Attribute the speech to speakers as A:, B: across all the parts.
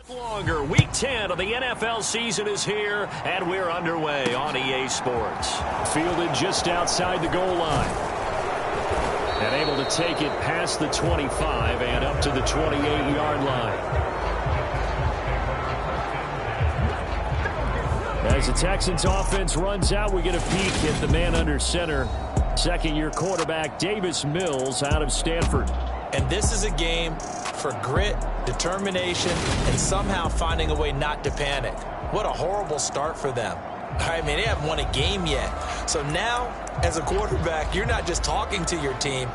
A: Longer. Week 10 of the NFL season is here, and we're underway on EA Sports. Fielded just outside the goal line. And able to take it past the 25 and up to the 28-yard line. As the Texans offense runs out, we get a peek at the man under center. Second-year quarterback Davis Mills out of Stanford.
B: And this is a game for grit, determination, and somehow finding a way not to panic. What a horrible start for them. I mean, they haven't won a game yet. So now, as a quarterback, you're not just talking to your team.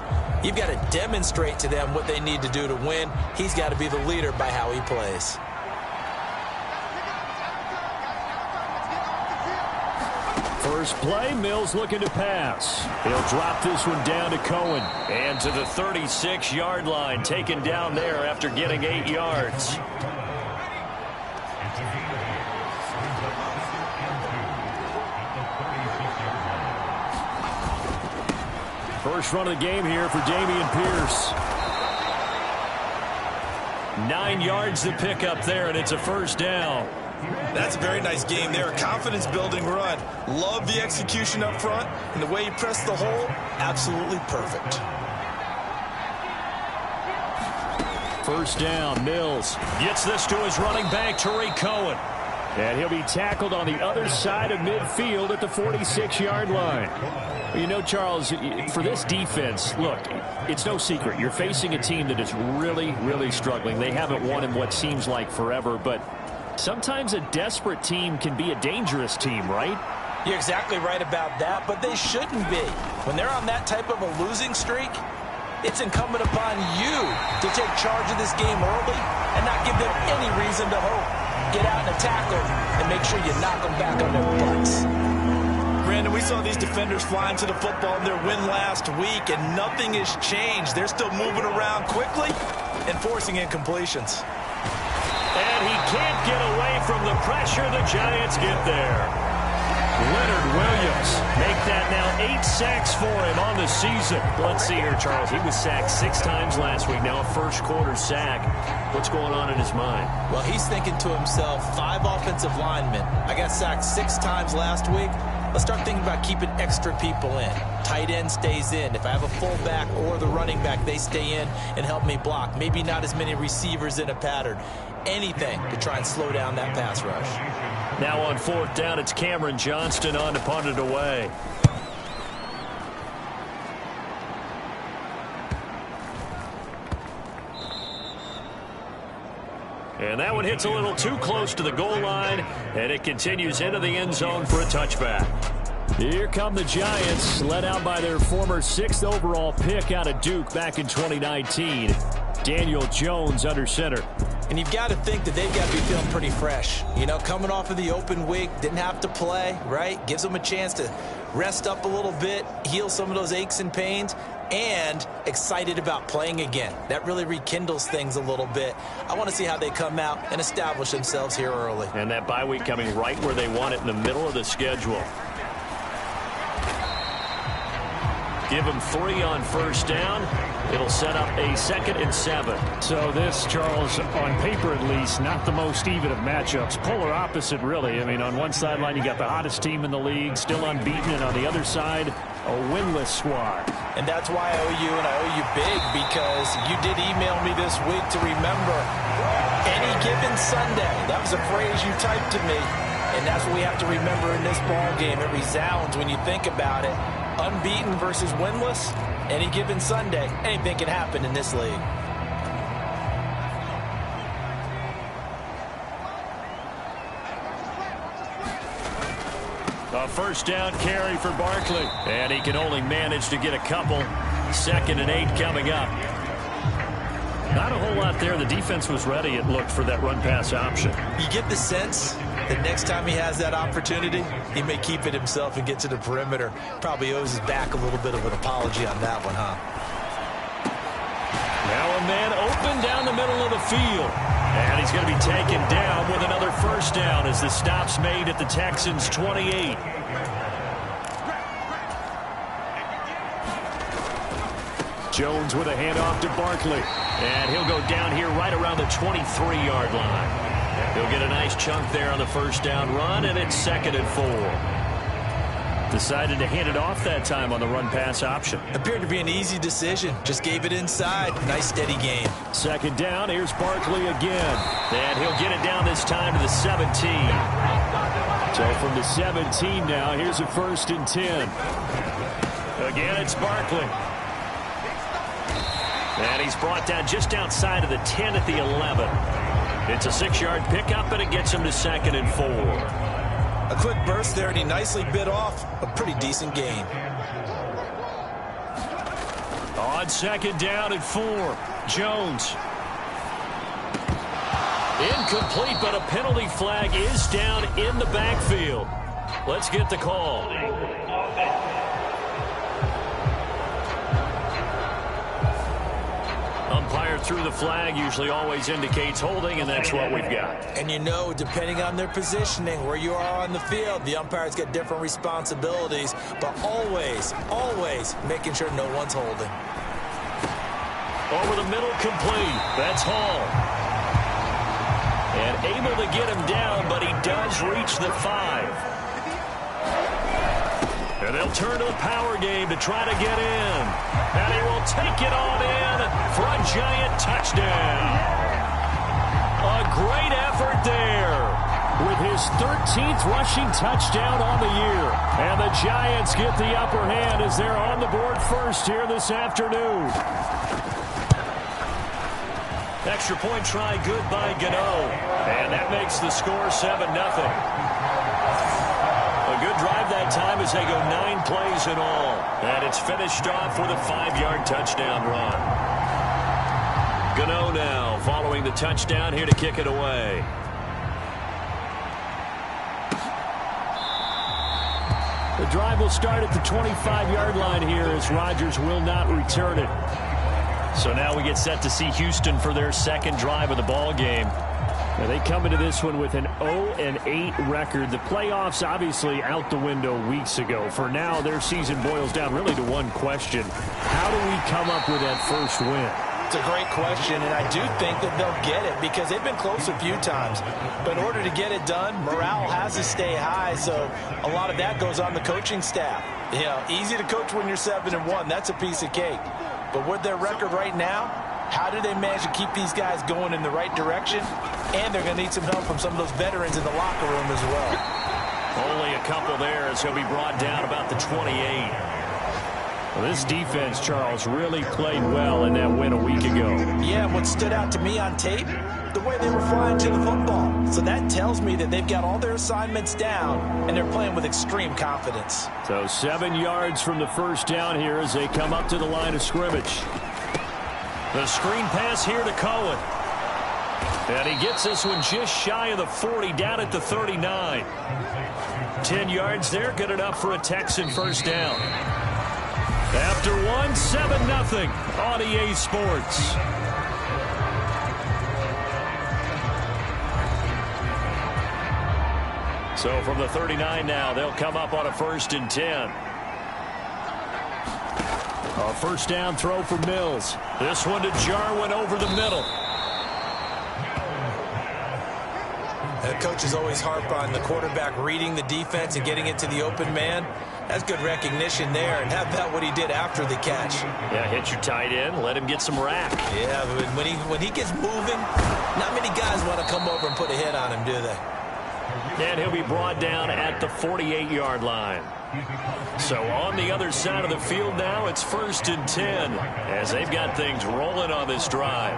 B: You've got to demonstrate to them what they need to do to win. He's got to be the leader by how he plays.
A: First play, Mills looking to pass. He'll drop this one down to Cohen. And to the 36-yard line, taken down there after getting 8 yards. First run of the game here for Dameon Pierce. 9 yards to pick up there, and it's a first down.
C: That's a very nice game there. A confidence-building run. Love the execution up front, and the way he pressed the hole, absolutely perfect.
A: First down, Mills gets this to his running back, Tariq Cohen. And he'll be tackled on the other side of midfield at the 46-yard line. You know, Charles, for this defense, look, it's no secret. You're facing a team that is really, really struggling. They haven't won in what seems like forever, but sometimes a desperate team can be a dangerous team, right?
B: You're exactly right about that, but they shouldn't be. When they're on that type of a losing streak, it's incumbent upon you to take charge of this game early and not give them any reason to hope. Get out and tackle and make sure you knock them back on their butts.
C: Brandon, we saw these defenders flying to the football in their win last week, and nothing has changed. They're still moving around quickly and forcing incompletions.
A: And he can't get away from the pressure. The Giants get there. Leonard Williams make that now 8 sacks for him on the season. Let's see here, Charles. He was sacked 6 times last week. Now a first-quarter sack. What's going on in his mind?
B: Well, he's thinking to himself, 5 offensive linemen. I got sacked 6 times last week. Let's start thinking about keeping extra people in. Tight end stays in. If I have a fullback or the running back, they stay in and help me block. Maybe not as many receivers in a pattern. Anything to try and slow down that pass rush.
A: Now on 4th down, it's Cameron Johnston on to punt it away. And that one hits a little too close to the goal line, and it continues into the end zone for a touchback. Here come the Giants, led out by their former 6th overall pick out of Duke back in 2019. Daniel Jones under center.
B: And you've got to think that they've got to be feeling pretty fresh. You know, coming off of the open week, didn't have to play, right? Gives them a chance to rest up a little bit, heal some of those aches and pains, and excited about playing again. That really rekindles things a little bit. I want to see how they come out and establish themselves here early.
A: And that bye week coming right where they want it, in the middle of the schedule. Give them 3 on first down. It'll set up a 2nd and 7.
D: So this, Charles, on paper at least, not the most even of matchups. Polar opposite, really. I mean, on one sideline, you got the hottest team in the league, still unbeaten, and on the other side, a winless squad.
B: And that's why I owe you, and I owe you big, because you did email me this week to remember any given Sunday. That was a phrase you typed to me, and that's what we have to remember in this ball game. It resounds when you think about it. Unbeaten versus winless, any given Sunday, anything can happen in this league.
A: A first down carry for Barkley. And he can only manage to get a couple. 2nd and 8 coming up. Not a whole lot there. The defense was ready, it looked, for that run-pass option.
B: You get the sense that next time he has that opportunity, he may keep it himself and get to the perimeter. Probably owes his back a little bit of an apology on that one, huh?
A: Now a man open down the middle of the field. And he's going to be taken down with another first down as the stop's made at the Texans' 28. Jones with a handoff to Barkley. And he'll go down here right around the 23-yard line. He'll get a nice chunk there on the first down run, and it's 2nd and 4. Decided to hand it off that time on the run-pass option.
B: Appeared to be an easy decision. Just gave it inside. Nice, steady game.
A: 2nd down. Here's Barkley again. And he'll get it down this time to the 17. So from the 17 now, here's a 1st and 10. Again, it's Barkley. And he's brought down just outside of the 10 at the 11. It's a 6-yard pickup, and it gets him to 2nd and 4.
B: A quick burst there, and he nicely bit off a pretty decent gain.
A: On 2nd down and 4, Jones. Incomplete, but a penalty flag is down in the backfield. Let's get the call. Umpire threw the flag, usually always indicates holding, and that's what we've got.
B: And you know, depending on their positioning, where you are on the field, the umpire's got different responsibilities, but always, always making sure no one's holding.
A: Over the middle, complete. That's Hall. And able to get him down, but he does reach the 5. And they'll turn to the power game to try to get in. And he will take it on in for a giant touchdown. A great effort there with his 13th rushing touchdown on the year. And the Giants get the upper hand as they're on the board first here this afternoon. Extra point try good by Gano. And that makes the score 7-0. A good drive that time as they go 9 plays in all. And it's finished off with a 5-yard touchdown run. Gano now following the touchdown here to kick it away. The drive will start at the 25-yard line here as Rodgers will not return it. So now we get set to see Houston for their 2nd drive of the ball game. Now they come into this one with an 0-8 record. The playoffs obviously out the window weeks ago. For now, their season boils down really to one question. How do we come up with that first win?
B: It's a great question, and I do think that they'll get it because they've been close a few times. But in order to get it done, morale has to stay high, so a lot of that goes on the coaching staff. You know, easy to coach when you're 7-1. That's a piece of cake. But with their record right now, how do they manage to keep these guys going in the right direction? And they're going to need some help from some of those veterans in the locker room as well.
A: Only a couple there as he'll be brought down about the 28. Well, this defense, Charles, really played well in that win a week ago.
B: Yeah, what stood out to me on tape, the way they were flying to the football. So that tells me that they've got all their assignments down, and they're playing with extreme confidence.
A: So 7 yards from the first down here as they come up to the line of scrimmage. The screen pass here to Cohen. And he gets this one just shy of the 40, down at the 39. 10 yards there, good enough for a Texan first down. After one, 7-0 on EA Sports. So from the 39 now, they'll come up on a 1st and 10. A first down throw for Mills. This one to Jarwin over the middle.
B: The coaches always harp on the quarterback reading the defense and getting it to the open man. That's good recognition there. And how about what he did after the catch?
A: Yeah, hit your tight end, let him get some rack.
B: Yeah, when he gets moving, not many guys want to come over and put a hit on him, do they?
A: And he'll be brought down at the 48-yard line. So on the other side of the field now, it's 1st and 10 as they've got things rolling on this drive.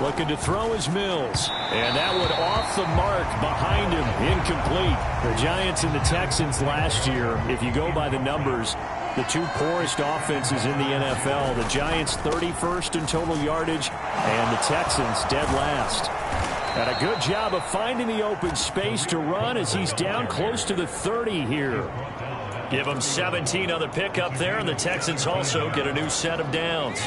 A: Looking to throw is Mills. And that one off the mark behind him. Incomplete. The Giants and the Texans last year, if you go by the numbers, the 2 poorest offenses in the NFL. The Giants 31st in total yardage, and the Texans dead last. And a good job of finding the open space to run as he's down close to the 30 here. Give him 17 on the pickup there, and the Texans also get a new set of downs.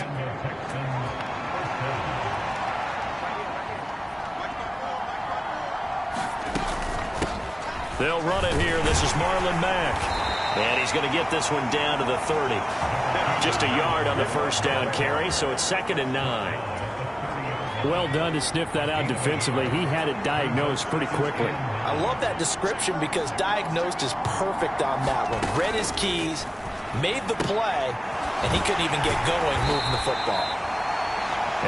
A: They'll run it here. This is Marlon Mack. And he's going to get this one down to the 30. Just a yard on the first down carry, so it's 2nd and 9.
D: Well done to sniff that out defensively. He had it diagnosed pretty quickly.
B: I love that description because diagnosed is perfect on that one. Read his keys, made the play, and he couldn't even get going moving the football.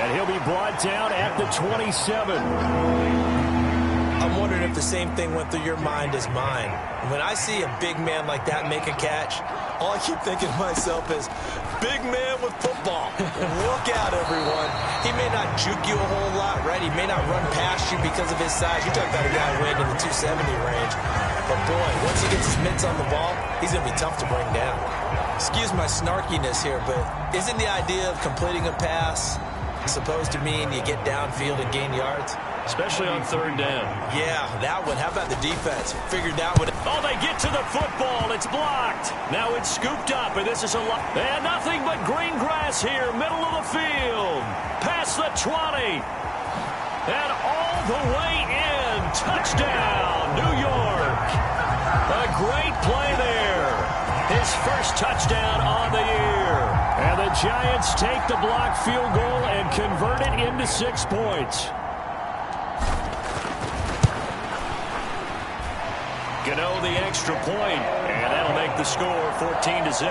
D: And he'll be brought down at the 27.
B: I'm wondering if the same thing went through your mind as mine. When I see a big man like that make a catch, all I keep thinking to myself is, big man with football. Look out, everyone. He may not juke you a whole lot, right? He may not run past you because of his size. You're talking about a guy weighing in the 270 range. But, boy, once he gets his mitts on the ball, he's going to be tough to bring down. Excuse my snarkiness here, but isn't the idea of completing a pass supposed to mean you get downfield and gain yards?
A: Especially on 3rd down.
B: Yeah, that one. How about the defense? Figured that one.
A: Oh, they get to the football. It's blocked. Now it's scooped up, and this is a lot. And nothing but green grass here, middle of the field. Past the 20. And all the way in. Touchdown, New York. A great play there. His first touchdown on the year. And the Giants take the blocked field goal and convert it into 6 points. Gano the extra point, and that'll make the score 14-0.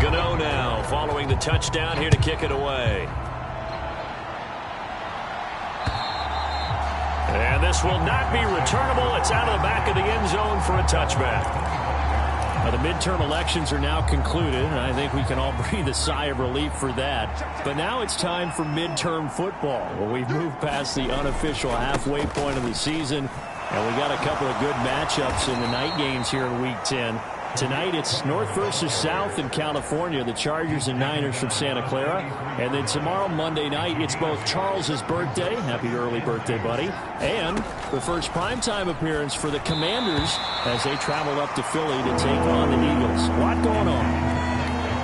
A: Gano now following the touchdown here to kick it away. And this will not be returnable. It's out of the back of the end zone for a touchback. Now, the midterm elections are now concluded, and I think we can all breathe a sigh of relief for that. But now it's time for midterm football. Well, we've moved past the unofficial halfway point of the season, and we got a couple of good matchups in the night games here in Week 10. Tonight it's North versus South in California, the Chargers and Niners from Santa Clara. And then tomorrow, Monday night, it's both Charles's birthday, happy early birthday, buddy, and the first primetime appearance for the Commanders as they travel up to Philly to take on the Eagles. A lot going on.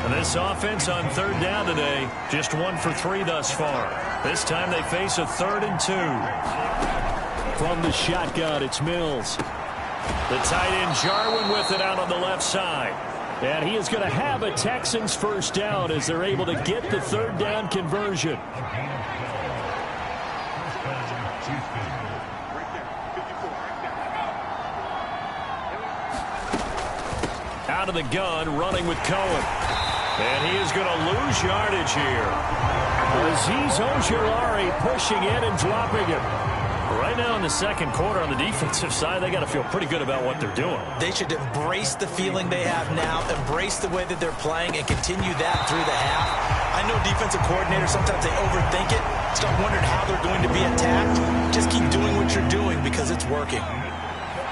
A: And this offense on 3rd down today, just 1 for 3 thus far. This time they face a 3rd and 2. From the shotgun, it's Mills. The tight end Jarwin with it out on the left side. And he is going to have a Texans first down as they're able to get the 3rd down conversion. Out of the gun, running with Cohen. And he is going to lose yardage here. Azeez Ojulari pushing in and dropping him. Right now in the second quarter on the defensive side, they got to feel pretty good about what they're doing.
B: They should embrace the feeling they have now, embrace the way that they're playing, and continue that through the half. I know defensive coordinators, sometimes they overthink it, start wondering how they're going to be attacked. Just keep doing what you're doing because it's working.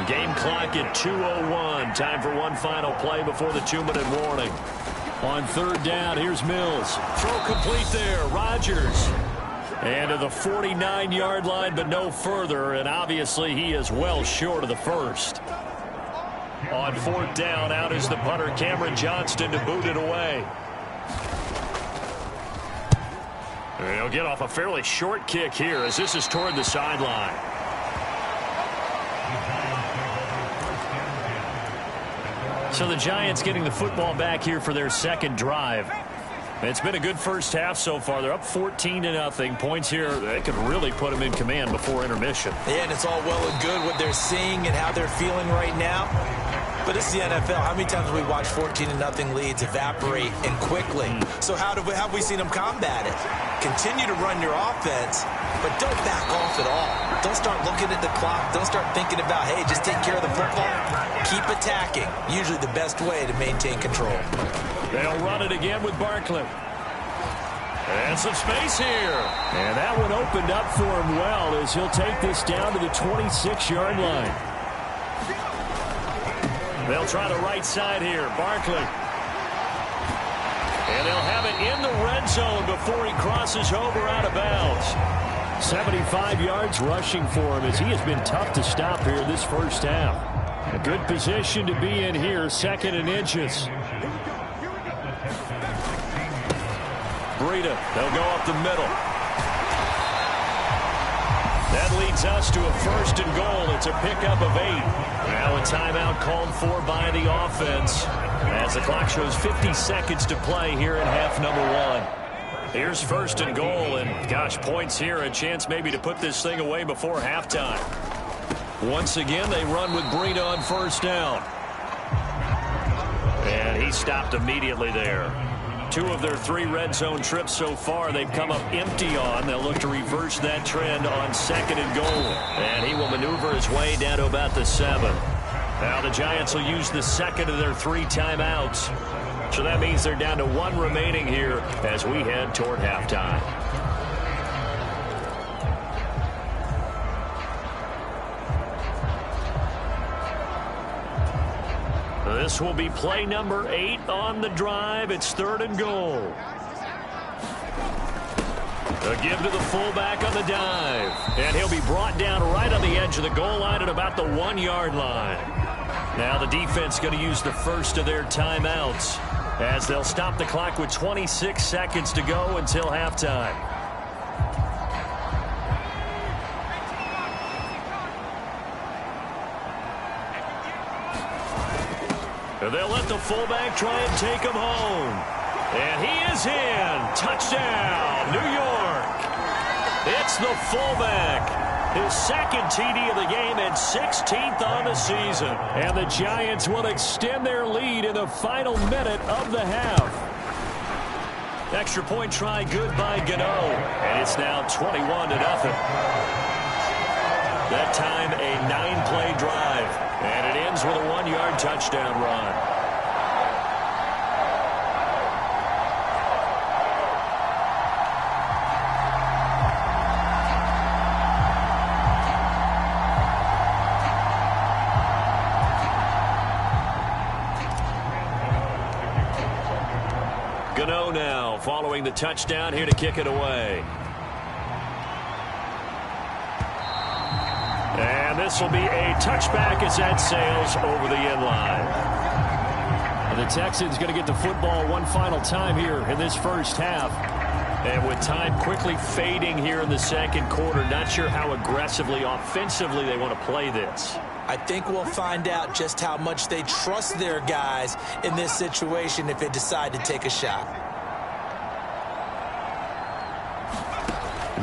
A: Game clock at 2:01. Time for one final play before the 2-minute warning. On 3rd down, here's Mills. Throw complete there, Rodgers. And to the 49-yard line, but no further. And obviously, he is well short of the first. On 4th down, out is the punter, Cameron Johnston, to boot it away. And he'll get off a fairly short kick here as this is toward the sideline. So the Giants getting the football back here for their second drive. It's been a good first half so far. They're up 14-0. Points here, they could really put them in command before intermission.
B: Yeah, and it's all well and good what they're seeing and how they're feeling right now. But it's the NFL. How many times have we watched 14-0 leads evaporate and quickly? So how have we seen them combat it? Continue to run your offense, but don't back off at all. Don't start looking at the clock. Don't start thinking about, hey, just take care of the football. Keep attacking. Usually the best way to maintain control.
A: They'll run it again with Barkley. And some space here. And that one opened up for him well as he'll take this down to the 26-yard line. They'll try the right side here. Barkley. And they'll have it in the red zone before he crosses over out of bounds. 75 yards rushing for him as he has been tough to stop here this first half. A good position to be in here, 2nd and inches. Breida, they'll go up the middle. That leads us to a 1st and goal. It's a pickup of 8. Now a timeout called for by the offense as the clock shows 50 seconds to play here in half number 1. Here's 1st and goal, and gosh, points here, a chance maybe to put this thing away before halftime. Once again, they run with Breida on 1st down. And he stopped immediately there. 2 of their 3 red zone trips so far they've come up empty on. They'll look to reverse that trend on 2nd and goal. And he will maneuver his way down to about the 7. Now the Giants will use the 2nd of their 3 timeouts. So that means they're down to 1 remaining here as we head toward halftime. This will be play number 8 on the drive. It's 3rd and goal. A give to the fullback on the dive. And he'll be brought down right on the edge of the goal line at about the 1-yard line. Now the defense going to use the first of their timeouts as they'll stop the clock with 26 seconds to go until halftime. They'll let the fullback try and take him home. And he is in. Touchdown, New York. It's the fullback. His 2nd TD of the game and 16th on the season. And the Giants will extend their lead in the final minute of the half. Extra point try good by Gano. And it's now 21-0. That time a 9-play drive. And it ends with a 1-yard touchdown run. Gano now following the touchdown here to kick it away. And this will be a touchback as that sails over the end line. And the Texans going to get the football one final time here in this first half. And with time quickly fading here in the 2nd quarter, not sure how aggressively, offensively they want to play this.
B: I think we'll find out just how much they trust their guys in this situation if they decide to take a shot.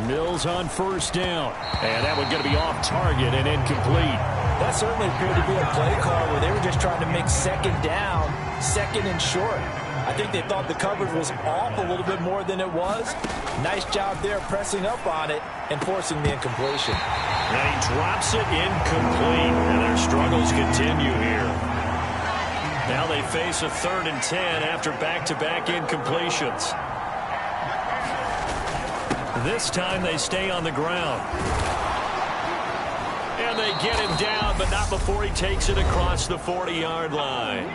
A: Mills on 1st down. And that one going to be off target and incomplete.
B: That certainly appeared to be a play call where they were just trying to make 2nd down, 2nd and short. I think they thought the coverage was off a little bit more than it was. Nice job there pressing up on it and forcing the incompletion.
A: And he drops it incomplete. And their struggles continue here. Now they face a 3rd and 10 after back-to-back incompletions. This time they stay on the ground. And they get him down, but not before he takes it across the 40-yard line.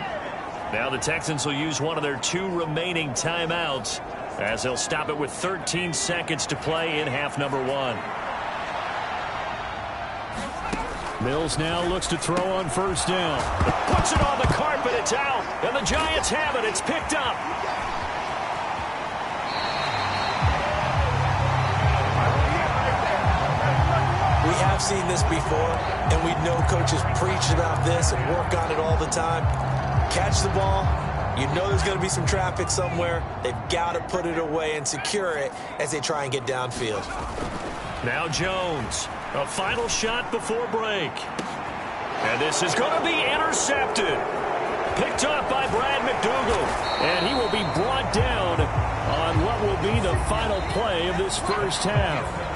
A: Now the Texans will use one of their 2 remaining timeouts as they'll stop it with 13 seconds to play in half number 1. Mills now looks to throw on 1st down. Puts it on the carpet. It's out. And the Giants have it. It's picked up.
B: We have seen this before, and we know coaches preach about this and work on it all the time. Catch the ball. You know there's going to be some traffic somewhere. They've got to put it away and secure it as they try and get downfield.
A: Now Jones. A final shot before break. And this is going to be intercepted. Picked up by Brad McDougal. And he will be brought down on what will be the final play of this first half.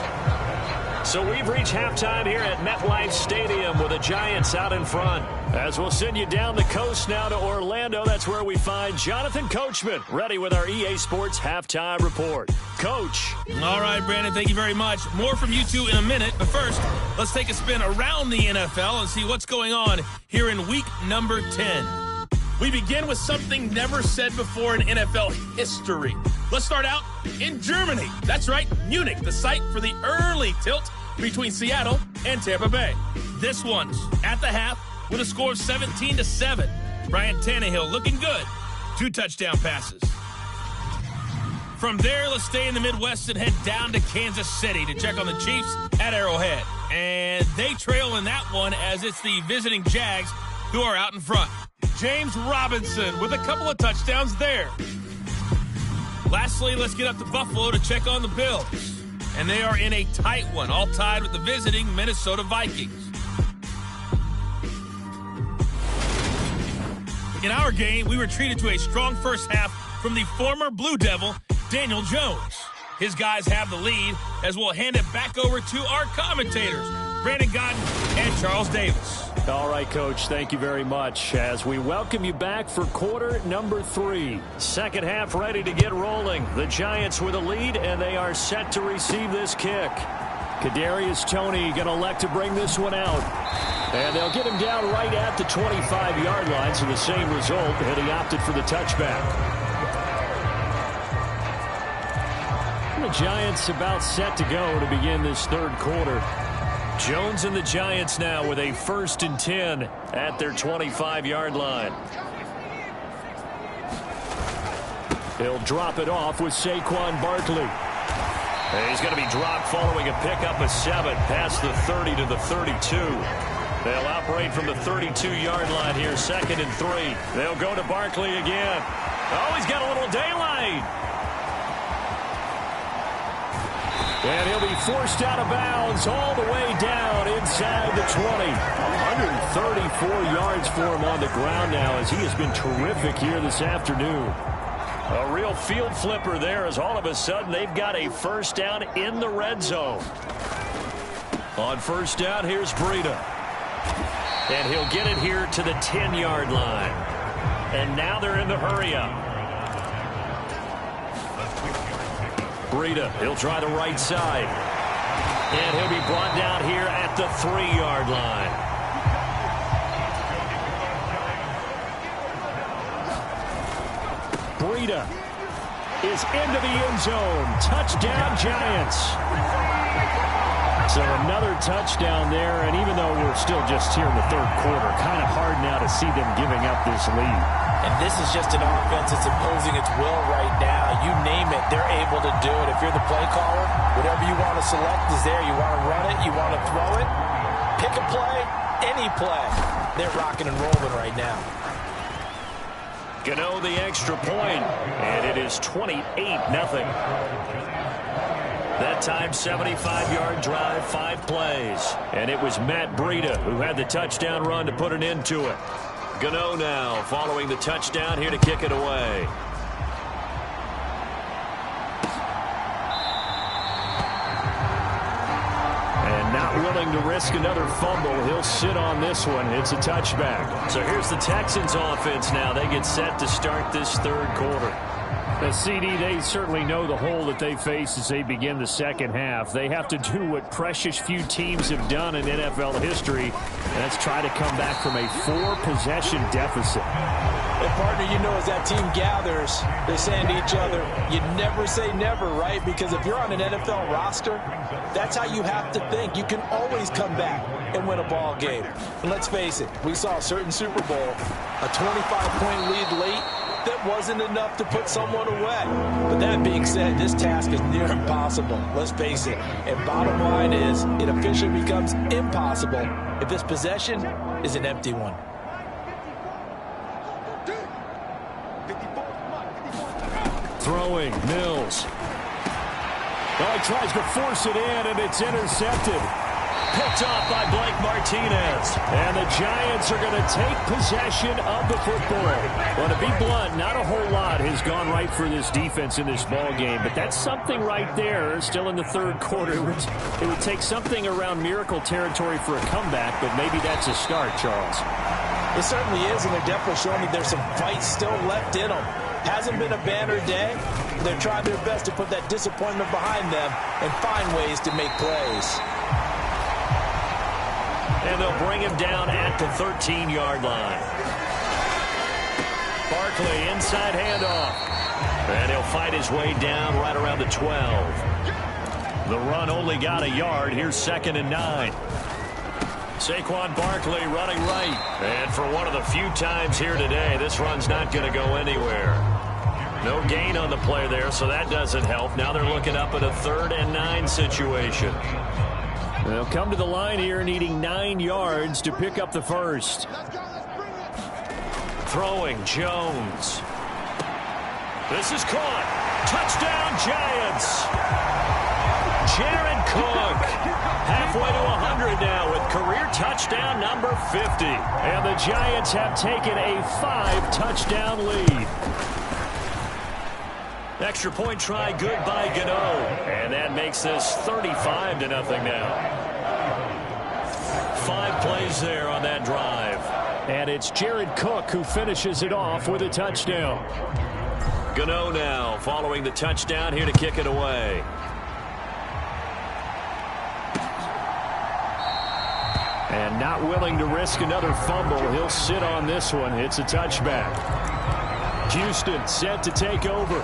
A: So we've reached halftime here at MetLife Stadium with the Giants out in front. As we'll send you down the coast now to Orlando, that's where we find Jonathan Coachman, ready with our EA Sports Halftime Report. Coach.
E: All right, Brandon, thank you very much. More from you two in a minute, but first, let's take a spin around the NFL and see what's going on here in week number 10. We begin with something never said before in NFL history. Let's start out in Germany. That's right, Munich, the site for the early tilt between Seattle and Tampa Bay. This one's at the half with a score of 17-7. Ryan Tannehill looking good. 2 touchdown passes. From there, let's stay in the Midwest and head down to Kansas City to check on the Chiefs at Arrowhead. And they trail in that one as it's the visiting Jags who are out in front. James Robinson with a couple of touchdowns there. Lastly, let's get up to Buffalo to check on the Bills. And they are in a tight one, all tied with the visiting Minnesota Vikings. In our game, we were treated to a strong first half from the former Blue Devil, Daniel Jones. His guys have the lead as we'll hand it back over to our commentators, Brandon Godden and Charles Davis.
A: All right, Coach, thank you very much as we welcome you back for quarter number 3. Second half ready to get rolling. The Giants with a lead, and they are set to receive this kick. Kadarius Toney going to elect to bring this one out. And they'll get him down right at the 25-yard line, so the same result, and he opted for the touchback. The Giants about set to go to begin this third quarter. Jones and the Giants now with a 1st and 10 at their 25-yard line. He'll drop it off with Saquon Barkley. And he's going to be dropped following a pickup of 7 past the 30 to the 32. They'll operate from the 32-yard line here, 2nd and 3. They'll go to Barkley again. Oh, he's got a little daylight. And he'll be forced out of bounds all the way down inside the 20. 134 yards for him on the ground now as he has been terrific here this afternoon. A real field flipper there as all of a sudden they've got a first down in the red zone. On first down, here's Breida. And he'll get it here to the 10-yard line. And now they're in the hurry-up. Breida, he'll try the right side. And he'll be brought down here at the 3-yard line. Breida is into the end zone. Touchdown, Giants. So another touchdown there, and even though we're still just here in the third quarter, kind of hard now to see them giving up this lead.
B: And this is just an offense that's imposing its will right now. You name it, they're able to do it. If you're the play caller, whatever you want to select is there. You want to run it, you want to throw it, pick a play, any play. They're rocking and rolling right now.
A: Gano the extra point, and it is 28-0. That time, 75-yard drive, 5 plays. And it was Matt Breida who had the touchdown run to put an end to it. Gano now following the touchdown here to kick it away. And not willing to risk another fumble. He'll sit on this one. It's a touchback. So here's the Texans offense now. They get set to start this third quarter.
D: The CD, they certainly know the hole that they face as they begin the second half. They have to do what precious few teams have done in NFL history, and that's try to come back from a 4-possession deficit.
B: And partner, you know, as that team gathers, they're saying to each other, you never say never, right? Because if you're on an NFL roster, that's how you have to think. You can always come back and win a ball game. And let's face it, we saw a certain Super Bowl, a 25-point lead late, that wasn't enough to put someone away. But that being said, this task is near impossible. Let's face it. And bottom line is, it officially becomes impossible if this possession is an empty one.
A: Throwing, Mills.
D: Well, he tries to force it in, and it's intercepted.
A: Picked off by Blake Martinez.
D: And the Giants are going to take possession of the football.
A: Well, to be blunt, not a whole lot has gone right for this defense in this ball game, but that's something right there. Still in the third quarter. It would take something around miracle territory for a comeback, but maybe that's a start, Charles.
B: It certainly is, and they're definitely showing that there's some fight still left in them. Hasn't been a banner day. They're trying their best to put that disappointment behind them and find ways to make plays.
A: And they'll bring him down at the 13-yard line. Barkley, inside handoff. And he'll fight his way down right around the 12. The run only got a yard. Here's 2nd and 9. Saquon Barkley running right. And for one of the few times here today, this run's not going to go anywhere. No gain on the play there, so that doesn't help. Now they're looking up at a 3rd and 9 situation. They'll come to the line here needing 9 yards to pick up the first. Throwing Jones. This is caught. Touchdown Giants. Jared Cook halfway to 100 now with career touchdown number 50. And the Giants have taken a 5-touchdown lead. Extra point try good by Gano. And that makes this 35-0 now. 5 plays there on that drive. And it's Jared Cook who finishes it off with a touchdown. Gano now following the touchdown here to kick it away. And not willing to risk another fumble. He'll sit on this one. It's a touchback. Houston set to take over.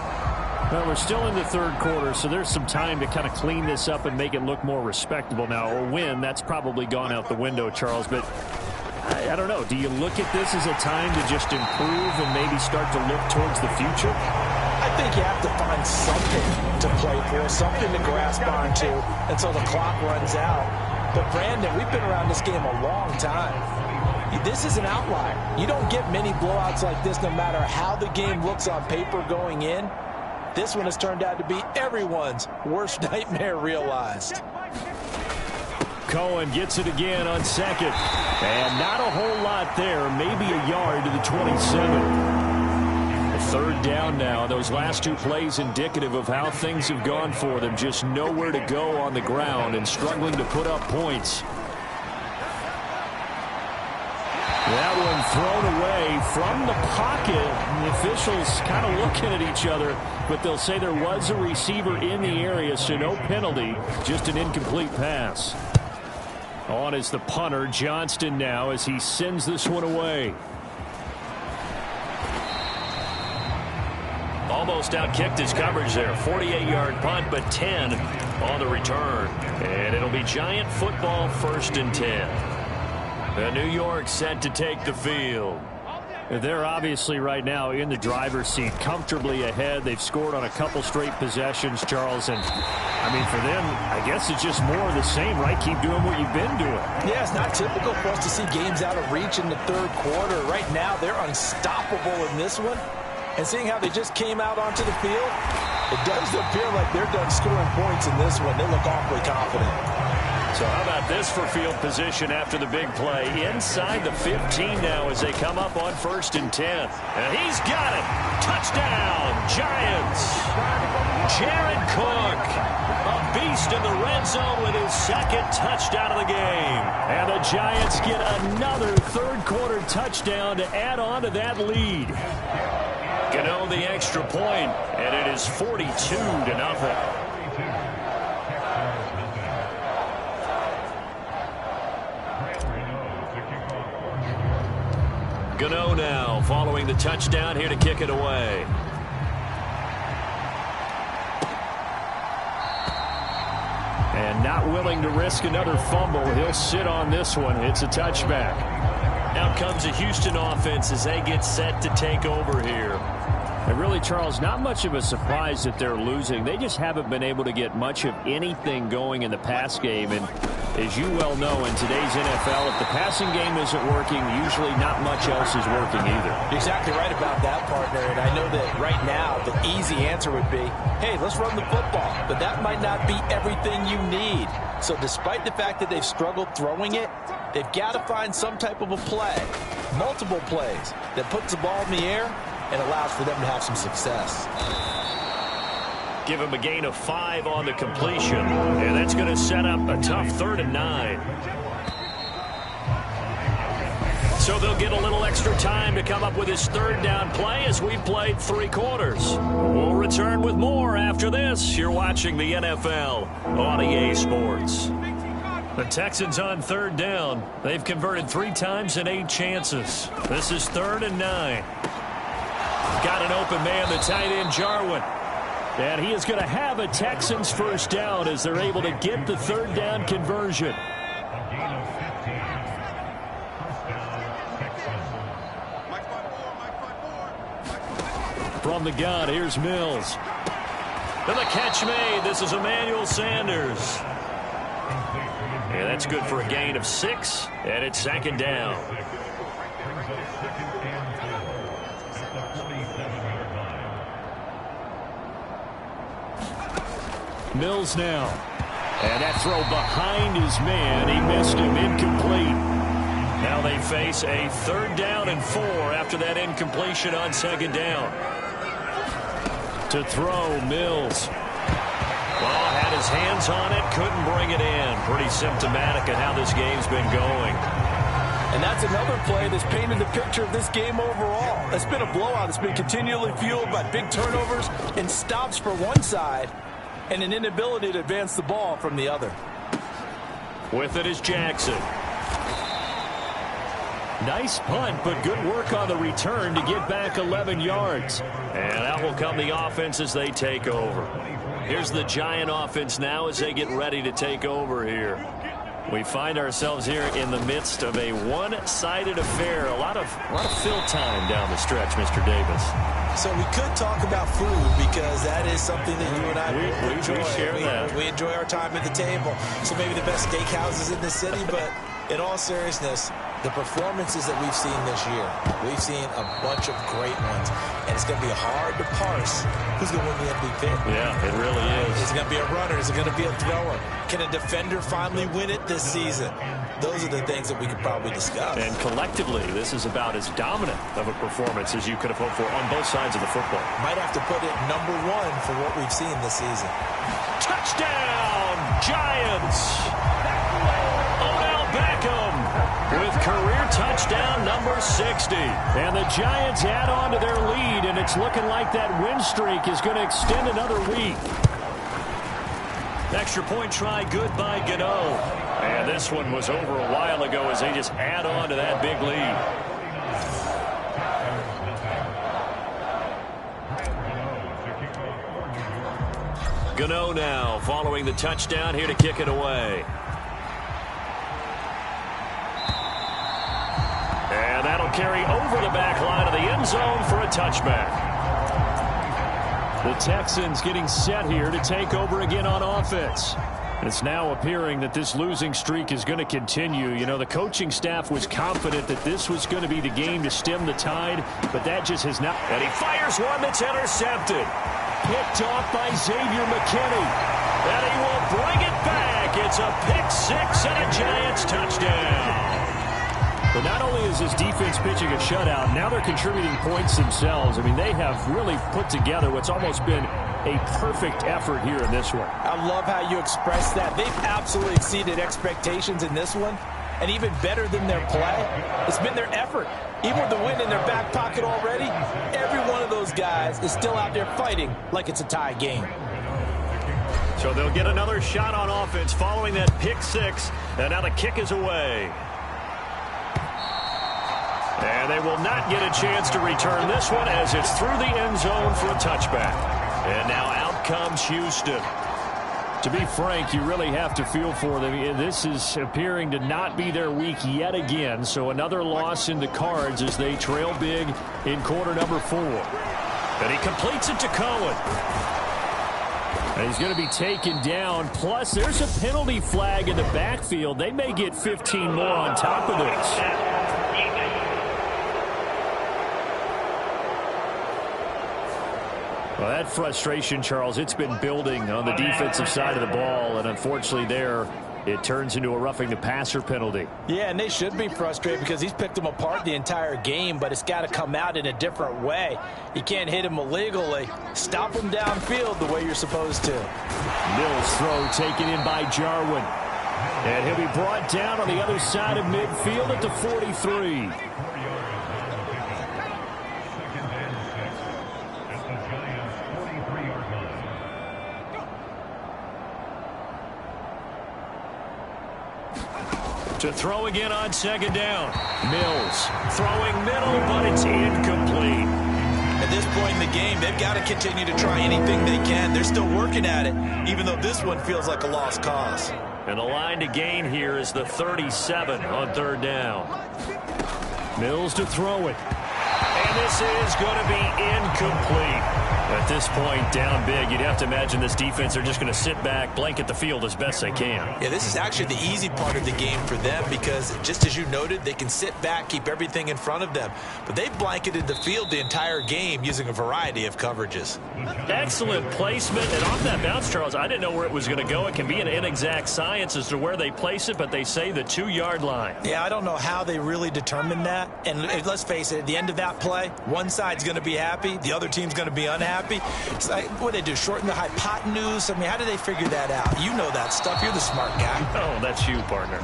A: Well, we're still in the third quarter, so there's some time to kind of clean this up and make it look more respectable. Now, a win, that's probably gone out the window, Charles, but I don't know. Do you look at this as a time to just improve and maybe start to look towards the future?
B: I think you have to find something to play for, something to grasp onto until the clock runs out. But, Brandon, we've been around this game a long time. This is an outlier. You don't get many blowouts like this no matter how the game looks on paper going in. This one has turned out to be everyone's worst nightmare realized.
A: Cohen gets it again on second. And not a whole lot there. Maybe a yard to the 27. Third down now. Those last 2 plays indicative of how things have gone for them. Just nowhere to go on the ground and struggling to put up points. That one thrown away from the pocket. The officials kind of looking at each other, but they'll say there was a receiver in the area, so no penalty, just an incomplete pass. On is the punter, Johnston now, as he sends this one away. Almost outkicked his coverage there. 48-yard punt, but 10 on the return. And it'll be Giant football, 1st and 10. The New York set to take the field. They're obviously right now in the driver's seat, comfortably ahead. They've scored on a couple straight possessions, Charles. And, I mean, for them, I guess it's just more of the same, right? Keep doing what you've been doing.
B: Yeah, it's not typical for us to see games out of reach in the third quarter. Right now, they're unstoppable in this one. And seeing how they just came out onto the field, it does appear like they're done scoring points in this one. They look awfully confident.
A: So how about this for field position after the big play? Inside the 15 now as they come up on 1st and 10. And he's got it. Touchdown, Giants. Jared Cook, a beast in the red zone with his 2nd touchdown of the game. And the Giants get another third-quarter touchdown to add on to that lead. Gano the extra point, and it is 42-0. Gano now following the touchdown here to kick it away. And not willing to risk another fumble. He'll sit on this one. It's a touchback. Out comes the Houston offense as they get set to take over here. And really, Charles, not much of a surprise that they're losing. They just haven't been able to get much of anything going in the pass game. And as you well know, in today's NFL, if the passing game isn't working, usually not much else is working either.
B: You're exactly right about that, partner. And I know that right now the easy answer would be, hey, let's run the football. But that might not be everything you need. So despite the fact that they've struggled throwing it, they've got to find some type of a play, multiple plays, that puts the ball in the air and allows for them to have some success.
A: Give him a gain of 5 on the completion, and that's going to set up a tough 3rd and 9. So they'll get a little extra time to come up with his 3rd down play as we've played 3 quarters. We'll return with more after this. You're watching the NFL on EA Sports. The Texans on 3rd down. They've converted 3 times in 8 chances. This is 3rd and 9. Got an open man, the tight end, Jarwin. And he is going to have a Texans 1st down as they're able to get the 3rd down conversion. From the gun, here's Mills. And the catch made. This is Emmanuel Sanders. And that's good for a gain of 6, and it's 2nd down.
D: Mills now.
A: And that throw behind his man. He missed him. Incomplete. Now they face a 3rd down and 4 after that incompletion on 2nd down. To throw, Mills. Well, had his hands on it, couldn't bring it in. Pretty symptomatic of how this game's been going.
C: And that's another play that's painted the picture of this game overall. It's been a blowout. It's been continually fueled by big turnovers and stops for one side and an inability to advance the ball from the other.
A: With it is Jackson. Nice punt, but good work on the return to get back 11 yards. And out will come the offense as they take over. Here's the Giant offense now as they get ready to take over here. We find ourselves here in the midst of a one-sided affair. A lot of fill time down the stretch, Mr. Davis.
B: So we could talk about food because that is something that you and I enjoy.
A: We share that.
B: We enjoy our time at the table. So maybe the best steakhouses in the city, but in all seriousness, the performances that we've seen this year, we've seen a bunch of great ones, and it's going to be hard to parse who's going to win the MVP.
A: Yeah, it really is.
B: Is it going to be a runner? Is it going to be a thrower? Can a defender finally win it this season? Those are the things that we could probably discuss.
A: And collectively, this is about as dominant of a performance as you could have hoped for on both sides of the football.
B: Might have to put it #1 for what we've seen this season.
A: Touchdown, Giants! Odell Beckham with career touchdown number 60. And the Giants add on to their lead, and it's looking like that win streak is going to extend another week. Extra point try good by Gano. And this one was over a while ago as they just add on to that big lead. Gano now following the touchdown here to kick it away. And that'll carry over the back line of the end zone for a touchback.
D: The Texans getting set here to take over again on offense. It's now appearing that this losing streak is going to continue. You know, the coaching staff was confident that this was going to be the game to stem the tide, but that just has not.
A: And he fires one that's intercepted. Picked off by Xavier McKinney. And he will bring it back. It's a pick 6 and a Giants touchdown.
D: But not only is this defense pitching a shutout, now they're contributing points themselves. I mean, they have really put together what's almost been a perfect effort here in this one.
C: I love how you express that. They've absolutely exceeded expectations in this one, and even better than their play, it's been their effort. Even with the win in their back pocket already, every one of those guys is still out there fighting like it's a tie game.
A: So they'll get another shot on offense following that pick 6, and now the kick is away. And they will not get a chance to return this one as it's through the end zone for a touchback. And now out comes Houston.
D: To be frank, you really have to feel for them. This is appearing to not be their week yet again. So another loss in the cards as they trail big in quarter number 4.
A: And he completes it to Cohen.
D: And he's going to be taken down. Plus, there's a penalty flag in the backfield. They may get 15 more on top of this. Well, that frustration, Charles, it's been building on the defensive side of the ball, and unfortunately there it turns into a roughing the passer penalty.
C: Yeah, and they should be frustrated because he's picked them apart the entire game, but it's got to come out in a different way. You can't hit him illegally. Stop him downfield the way you're supposed to.
D: Mills throw taken in by Jarwin. And he'll be brought down on the other side of midfield at the 43.
A: To throw again on second down. Mills throwing middle, but it's incomplete.
B: At this point in the game, they've got to continue to try anything they can. They're still working at it, even though this one feels like a lost cause.
A: And the line to gain here is the 37 on third down.
D: Mills to throw it.
A: And this is going to be incomplete. At this point, down big, you'd have to imagine this defense are just going to sit back, blanket the field as best they can.
B: Yeah, this is actually the easy part of the game for them because, just as you noted, they can sit back, keep everything in front of them. But they've blanketed the field the entire game using a variety of coverages.
A: Excellent placement. And off that bounce, Charles, I didn't know where it was going to go. It can be an inexact science as to where they place it, but they say the 2-yard line.
C: Yeah, I don't know how they really determined that. And let's face it, at the end of that play, one side's going to be happy, the other team's going to be unhappy. It's like, what do they do, shorten the hypotenuse? I mean, how do they figure that out? You know that stuff. You're the smart guy.
A: Oh, that's you, partner.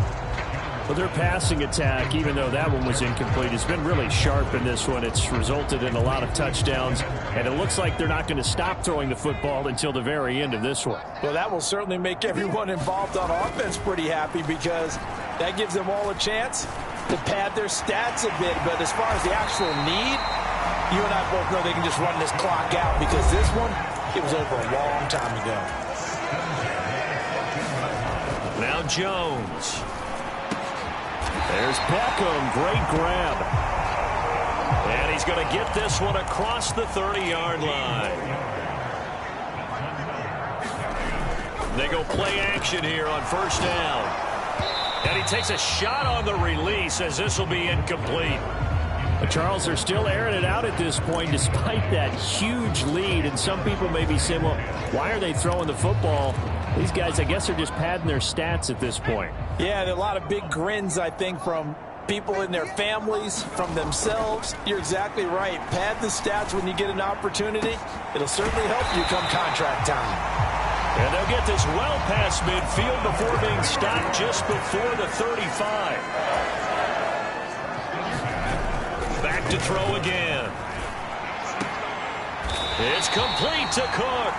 D: Well, their passing attack, even though that one was incomplete, has been really sharp in this one. It's resulted in a lot of touchdowns, and it looks like they're not going to stop throwing the football until the very end of this one.
C: Well, that will certainly make everyone involved on offense pretty happy because that gives them all a chance to pad their stats a bit. But as far as the actual need, you and I both know they can just run this clock out because this one, it was over a long time ago.
A: Now Jones. There's Beckham. Great grab. And he's going to get this one across the 30-yard line. They go play action here on first down. And he takes a shot on the release as this will be incomplete.
D: But Charles, they're still airing it out at this point despite that huge lead. And some people may be saying, well, why are they throwing the football? These guys, I guess, are just padding their stats at this point.
C: Yeah, there are a lot of big grins, I think, from people in their families, from themselves. You're exactly right. Pad the stats when you get an opportunity. It'll certainly help you come contract time.
A: And they'll get this well past midfield before being stopped just before the 35. Back to throw again. It's complete to Cook.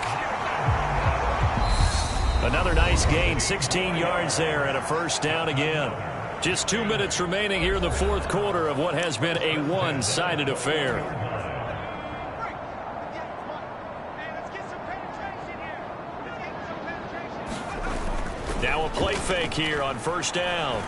A: Another nice gain, 16 yards there and a first down again. Just 2 minutes remaining here in the fourth quarter of what has been a one-sided affair. Now a play fake here on first down.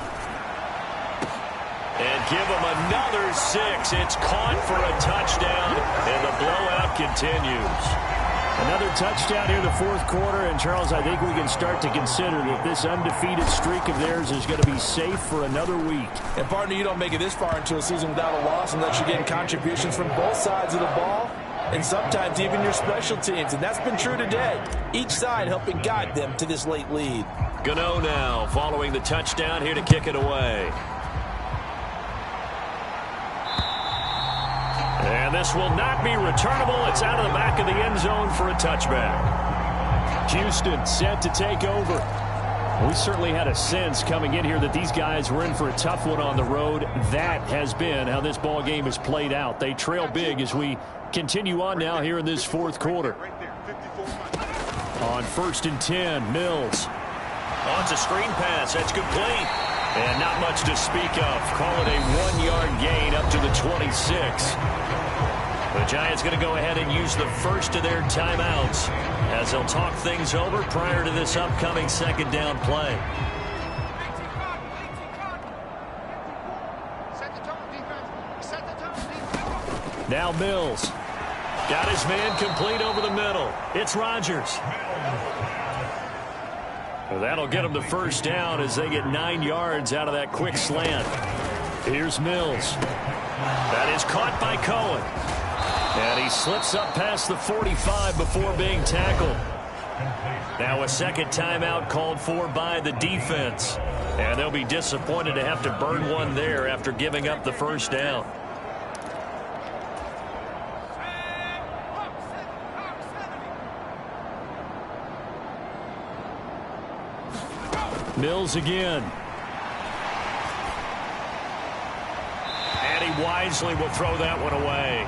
A: And give them another 6. It's caught for a touchdown, and the blowout continues.
D: Another touchdown here in the fourth quarter, and Charles, I think we can start to consider that this undefeated streak of theirs is going to be safe for another week.
C: And partner, you don't make it this far into a season without a loss unless you're getting contributions from both sides of the ball, and sometimes even your special teams, and that's been true today. Each side helping guide them to this late lead.
A: Gano now following the touchdown here to kick it away. And this will not be returnable. It's out of the back of the end zone for a touchback.
D: Houston set to take over. We certainly had a sense coming in here that these guys were in for a tough one on the road. That has been how this ball game has played out. They trail big as we continue on now here in this fourth quarter. On 1st and 10, Mills.
A: Oh, it's a screen pass. That's complete. And not much to speak of. Call it a 1-yard gain up to the 26. The Giants going to go ahead and use the first of their timeouts as they'll talk things over prior to this upcoming second down play.
D: Now Mills.
A: Got his man complete over the middle. It's Rodgers. Well, that'll get them the first down as they get 9 yards out of that quick slant.
D: Here's Mills.
A: That is caught by Cohen. And he slips up past the 45 before being tackled. Now a second timeout called for by the defense. And they'll be disappointed to have to burn one there after giving up the first down.
D: Mills again.
A: And he wisely will throw that one away.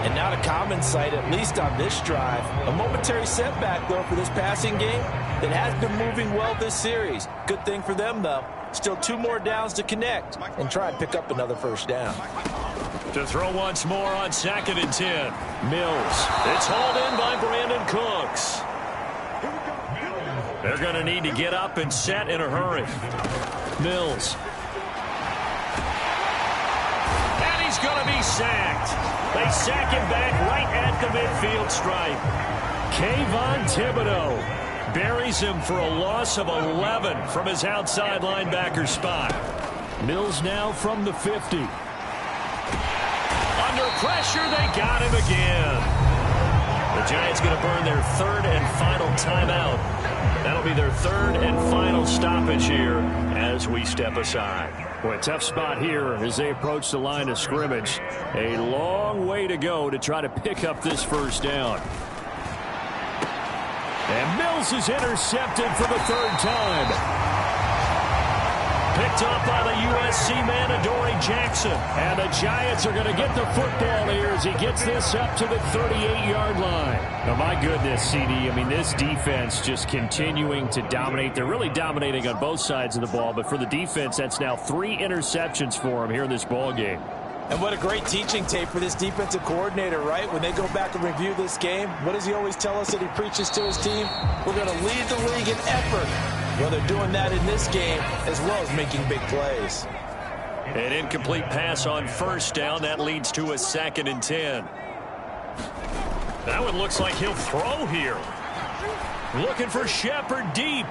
C: And not a common sight, at least on this drive. A momentary setback, though, for this passing game that has been moving well this series. Good thing for them, though. Still 2 more downs to connect and try and pick up another first down.
A: To throw once more on 2nd and 10. Mills. It's hauled in by Brandon Cooks. They're going to need to get up and set in a hurry.
D: Mills.
A: And he's going to be sacked. They sack him back right at the midfield stripe. Kayvon Thibodeau buries him for a loss of 11 from his outside linebacker spot. Mills now from the 50. Under pressure, they got him again. The Giants going to burn their third and final timeout. That'll be their third and final stoppage here as we step aside.
D: Boy, a tough spot here as they approach the line of scrimmage. A long way to go to try to pick up this first down. And Mills is intercepted for the third time. Picked off by the USC man, Adoree Jackson. And the Giants are going to get the football here as he gets this up to the 38-yard line. Now, my goodness, CD, I mean, this defense just continuing to dominate. They're really dominating on both sides of the ball, but for the defense, that's now 3 interceptions for them here in this ball game.
C: And what a great teaching tape for this defensive coordinator, right? When they go back and review this game, what does he always tell us that he preaches to his team? We're going to lead the league in effort. Well, they're doing that in this game as well as making big plays.
A: An incomplete pass on first down. That leads to a 2nd and 10. That one looks like he'll throw here. Looking for Shepard deep.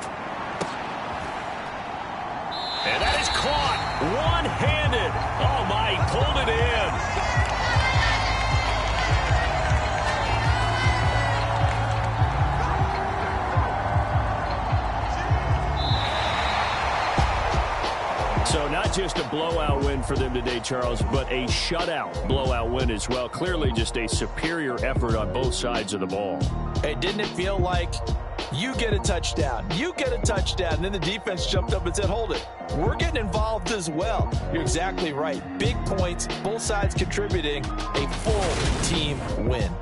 A: And that is caught one-handed. Oh, my, he pulled it in.
D: So not just a blowout win for them today, Charles, but a shutout blowout win as well. Clearly just a superior effort on both sides of the ball.
C: Hey, didn't it feel like you get a touchdown, you get a touchdown, and then the defense jumped up and said, hold it, we're getting involved as well. You're exactly right. Big points, both sides contributing, a full team win.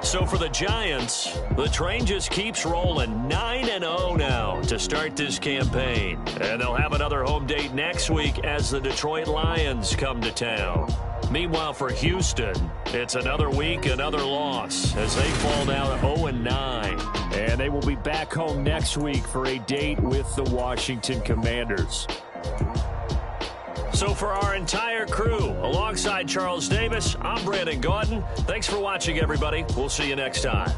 A: So for the Giants, the train just keeps rolling. 9-0 now to start this campaign. And they'll have another home date next week as the Detroit Lions come to town. Meanwhile, for Houston, it's another week, another loss as they fall down 0-9.
D: And they will be back home next week for a date with the Washington Commanders.
A: So for our entire crew, alongside Charles Davis, I'm Brandon Gaudin. Thanks for watching, everybody. We'll see you next time.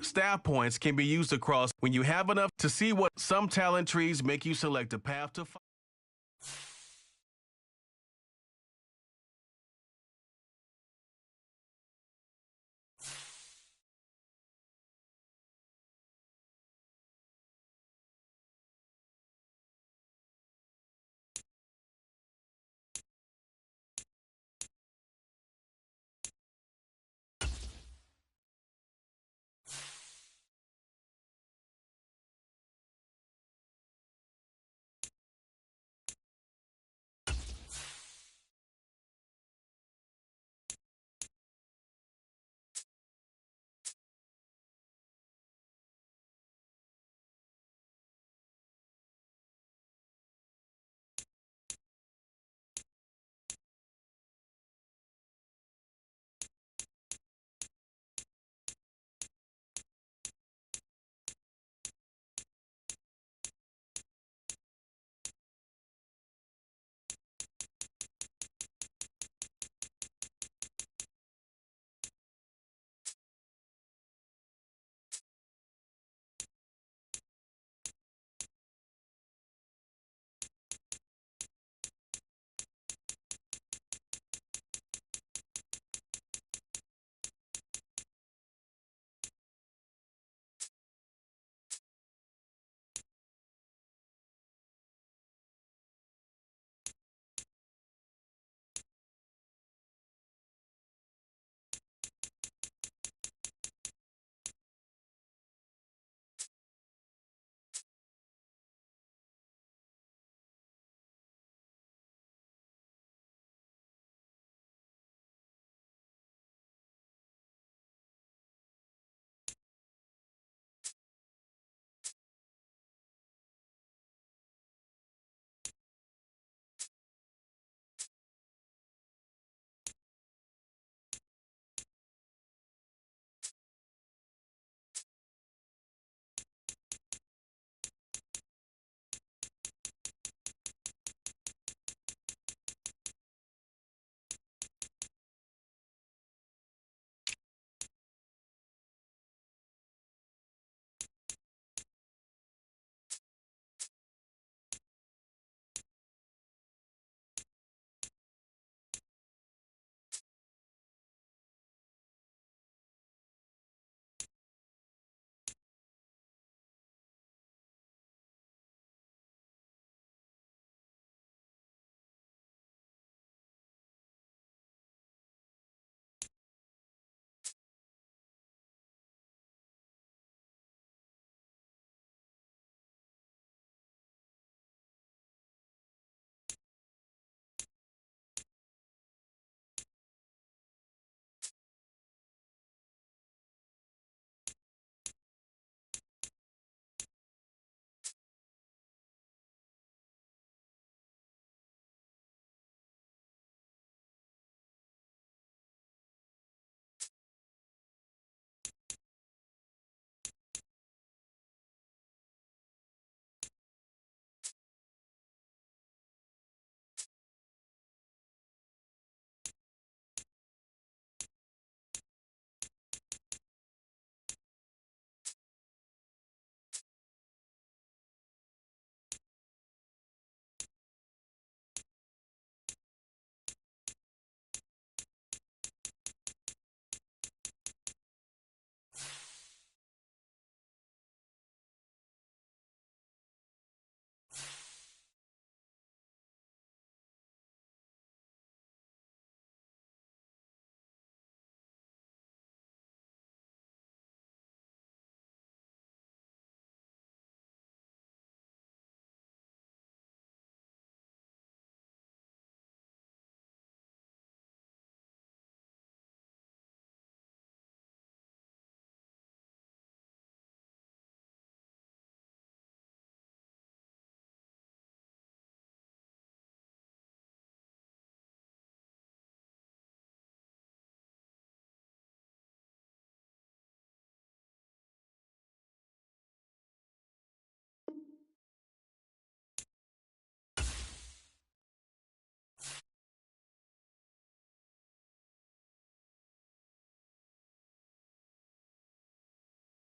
F: Staff points can be used across when you have enough to see what some talent trees make you select a path to follow.